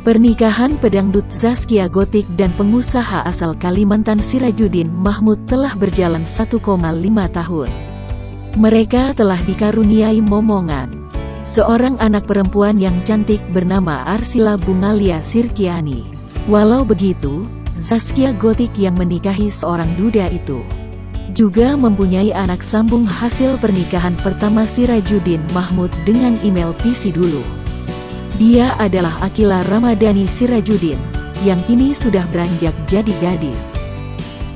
Pernikahan pedangdut Zaskia Gotik dan pengusaha asal Kalimantan Sirajuddin Mahmud telah berjalan 1,5 tahun. Mereka telah dikaruniai momongan, seorang anak perempuan yang cantik bernama Arsila Bungalia Sirkiani. Walau begitu, Zaskia Gotik yang menikahi seorang duda itu juga mempunyai anak sambung hasil pernikahan pertama Sirajuddin Mahmud dengan email PC dulu. Dia adalah Akila Ramadhani Sirajuddin, yang kini sudah beranjak jadi gadis.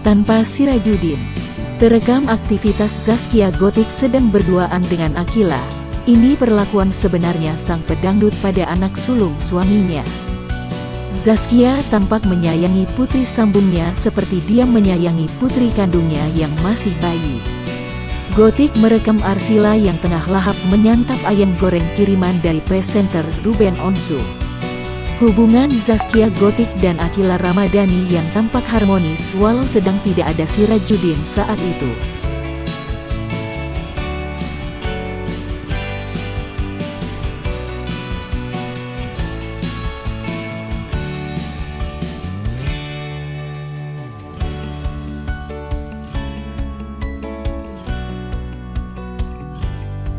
Tanpa Sirajuddin, terekam aktivitas Zaskia Gotik sedang berduaan dengan Akila. Ini perlakuan sebenarnya sang pedangdut pada anak sulung suaminya. Zaskia tampak menyayangi putri sambungnya seperti dia menyayangi putri kandungnya yang masih bayi. Gotik merekam Arsila yang tengah lahap menyantap ayam goreng kiriman dari presenter Ruben Onsu. Hubungan Zaskia Gotik dan Akila Ramadhani yang tampak harmonis walau sedang tidak ada Sirajuddin saat itu.